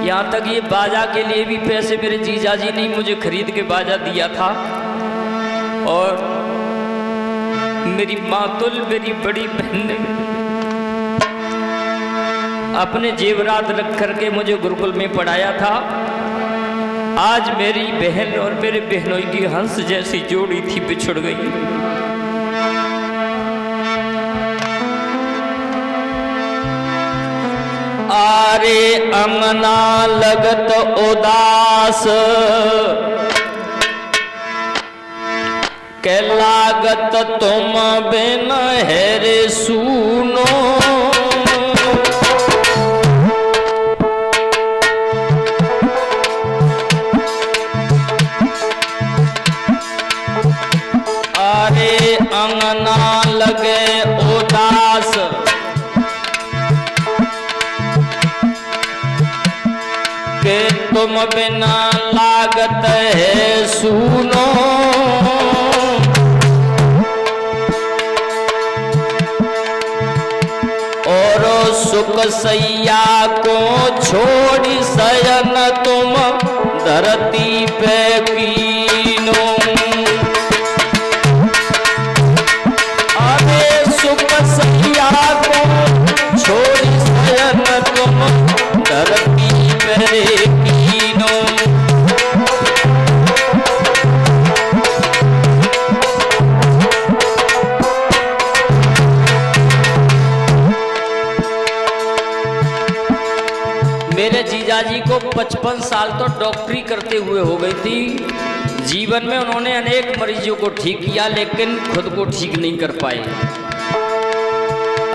यहाँ तक ये बाजा के लिए भी पैसे मेरे जीजा जी ने मुझे खरीद के बाजा दिया था। और मेरी मातुल मेरी बड़ी बहन ने अपने जेवरात रख करके मुझे गुरुकुल में पढ़ाया था। आज मेरी बहन और मेरे बहनों की हंस जैसी जोड़ी थी बिछुड़ गई। आरे अंगना लगत उदास के लागत तुम बिन है रे सुनो। आरे अंगना लगे उदास के तुम बिना लागत है सुनो। और सुख सैया को छोड़ी शयन तुम धरती पे कीनो। अरे सुख सैया को छोड़ी शयन तुम धरती पे कीनो। मेरे जीजाजी को 55 साल तो डॉक्टरी करते हुए हो गई थी। जीवन में उन्होंने अनेक मरीजों को ठीक किया लेकिन खुद को ठीक नहीं कर पाए।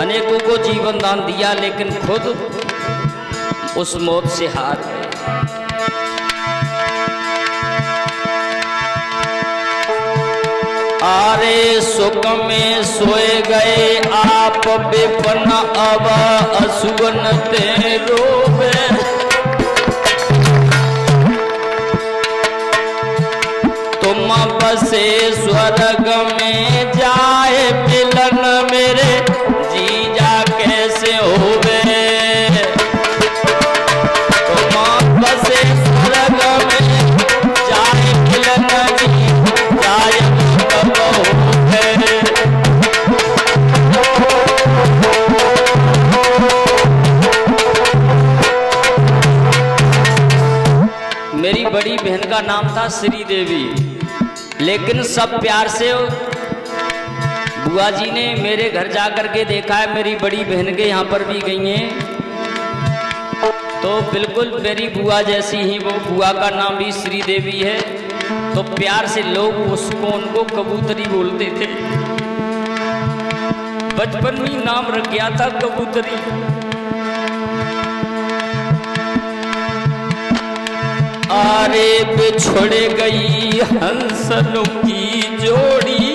अनेकों को जीवन दान दिया लेकिन खुद उस मौत से हार गए। आरे सुख में सोए गए आप बेपन अब असुवन ते रोवे। तुम बसे स्वर्ग में जाए मिलन मेरे जीजा कैसे होवे। बसे स्वर्ग में जाए मिलन जाए कब होवे। मेरी बड़ी बहन का नाम था श्री देवी, लेकिन सब प्यार से बुआ जी ने मेरे घर जाकर के देखा है। मेरी बड़ी बहन के यहाँ पर भी गई हैं तो बिल्कुल मेरी बुआ जैसी ही वो, बुआ का नाम भी श्री देवी है। तो प्यार से लोग उसको उनको कबूतरी बोलते थे। बचपन में नाम रख गया था कबूतरी। आरे बिछुड़ गई हंसनों की जोड़ी।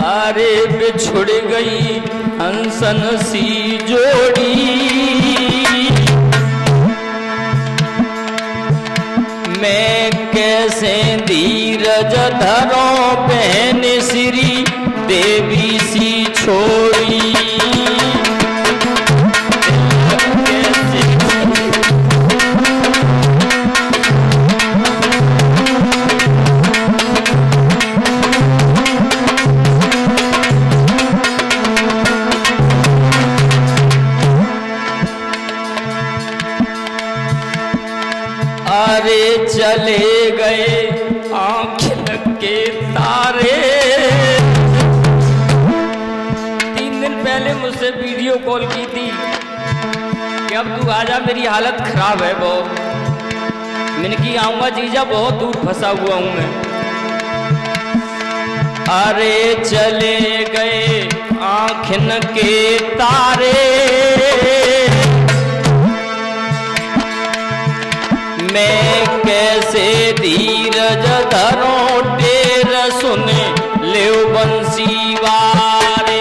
आरे बिछुड़ गई हंसन सी जोड़ी। मैं कैसे धीरज धरो बहन श्री देवी सी छोड़ी। अरे चले गए आँख के तारे। 3 दिन पहले मुझसे वीडियो कॉल की थी कि अब तू आजा, मेरी हालत खराब है बहुत। मैंने की आऊंगा जीजा, बहुत दूर फंसा हुआ हूं मैं। अरे चले गए आँखन के तारे। मैं कैसे धीरज धरो टेर सुने ले बंसी वारे।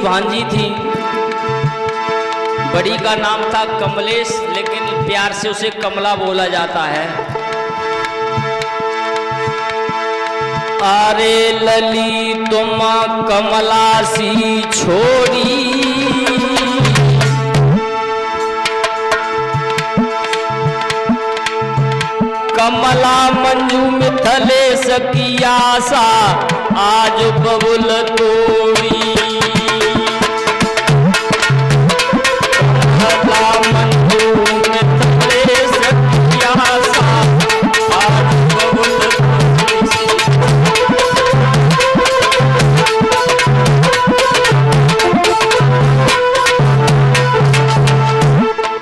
भांजी थी। बड़ी का नाम था कमलेश, लेकिन प्यार से उसे कमला बोला जाता है। अरे लली तुम कमला सी छोड़ी, कमला मंजू मिथलेश की आशा आज बबुल तोड़ी। कमला मंजू मिथलेश की आशा आज बबुल तोड़ी।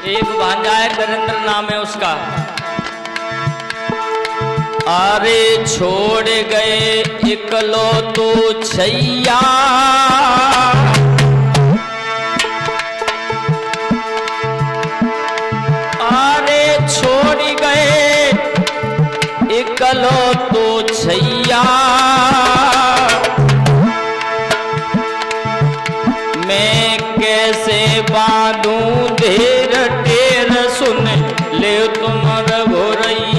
एक भांजा है, नरेंद्र नाम है उसका। अरे छोड़ गए इकलो तो छैया, अरे छोड़ गए इकलो तो छैया, मैं कैसे बांधूं ढेर ढेर सुन ले तुम रघुरैया।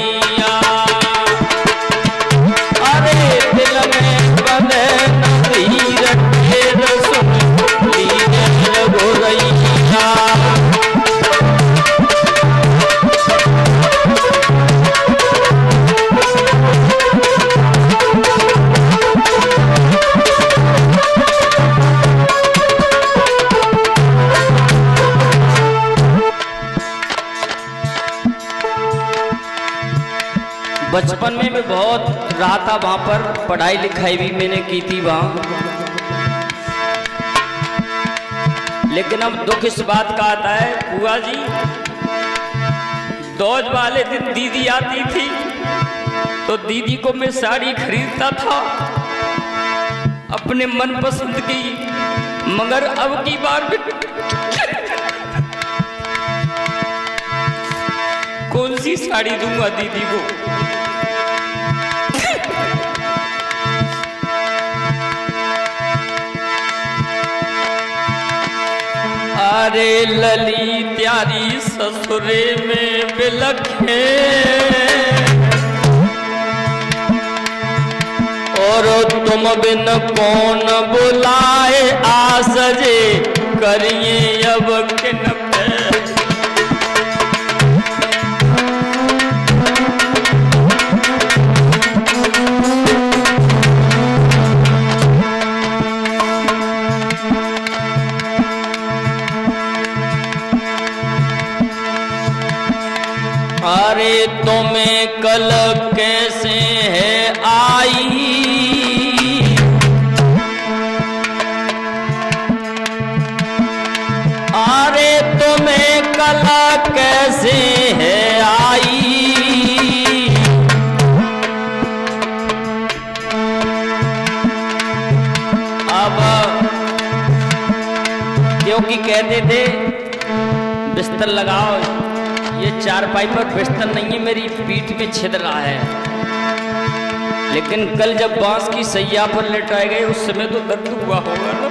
बचपन में मैं बहुत रहा था वहां पर, पढ़ाई लिखाई भी मैंने की थी वहां। लेकिन अब दुख इस बात का आता है बुआ जी, दौज वाले दिन दीदी आती थी तो दीदी को मैं साड़ी खरीदता था अपने मनपसंद की, मगर अब की बार भी कौन सी साड़ी दूंगा दीदी को। अरे लली त्यारी ससुरे में बिलखे, और तुम बिन कौन बुलाए आसजे करिए अब किन पे। अरे तुम्हें कल कैसे है आई, अरे तुम्हें कल कैसे है आई, अब क्योंकि कहते थे बिस्तर लगाओ, ये चारपाई पर बिस्तर नहीं है, मेरी पीठ में छिद रहा है। लेकिन कल जब बांस की सैया पर लेटाए गए उस समय तो दर्द हुआ होगा ना।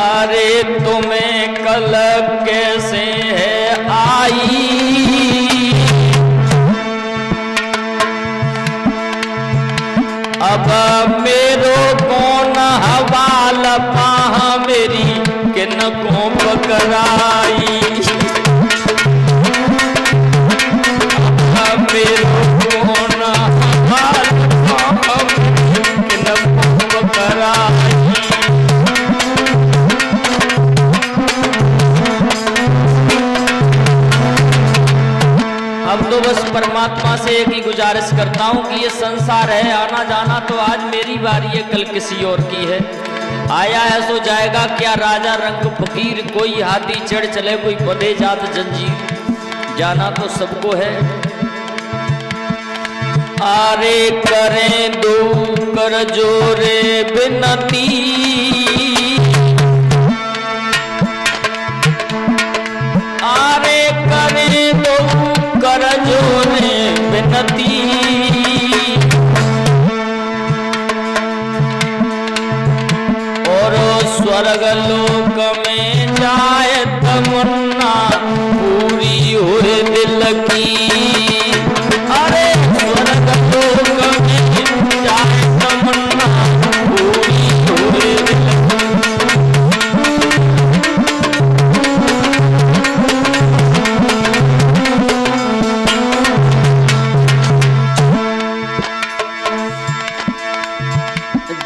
अरे तुम्हें कल कैसे है आई, अब मेरो कौन हवाल पाह मेरी किन को पकड़ाई, अब मेरो कौन हवाल पाह किन को पकड़ाई। अब तो बस परमात्मा से एक ही गुजारिश करता हूँ कि ये संसार है, आना जाना तो आज मेरी बारी है, कल किसी और की है। आया है सो जाएगा, क्या राजा रंग फकीर, कोई हाथी चढ़ चले कोई बंधे जात जंजीर, जाना तो सबको है। आरे करें दो कर जोरे बिनती, आरे करें दो कर जोरे बिनती, स्वर्ग लोक में जाए तमन्ना पूरी हुए दिल की। अरे स्वर्ग लोक में जाए तमन्ना पूरी हुए दिल की।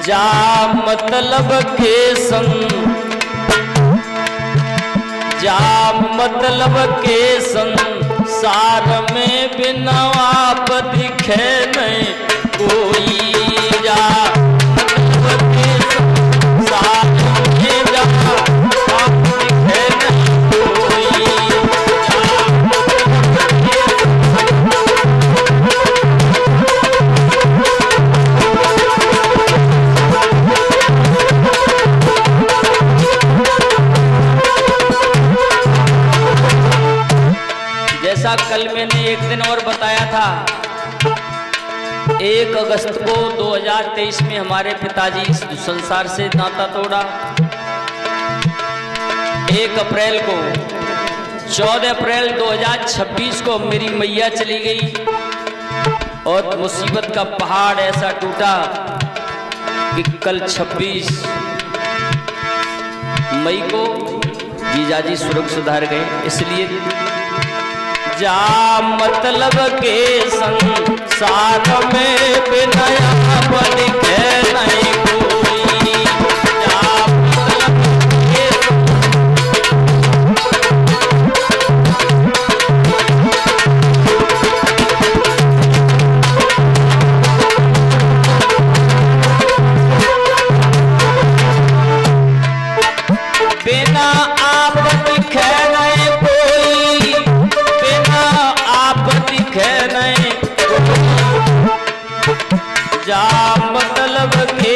जा मतलब के संग, जा मतलब के संसार में बिना आप दिखे नहीं कोई। जा मतलब के संसार में जा आप दिखे नहीं कोई। जैसा कल मैंने एक दिन और बताया था, 1 अगस्त को 2023 में हमारे पिताजी इस संसार से नाता तोड़ा। 1 अप्रैल को, 14 अप्रैल 2026 को मेरी मैया चली गई और मुसीबत का पहाड़ ऐसा टूटा कि कल 26 मई को जीजाजी स्वर्ग सुधार गए। इसलिए जा मतलब के संसार में बिना आप दिखे नहीं कोई। जा मतलब के बिना आप दिखे नहीं कोई, बिना आप दिखे नहीं कोई। जा मतलब के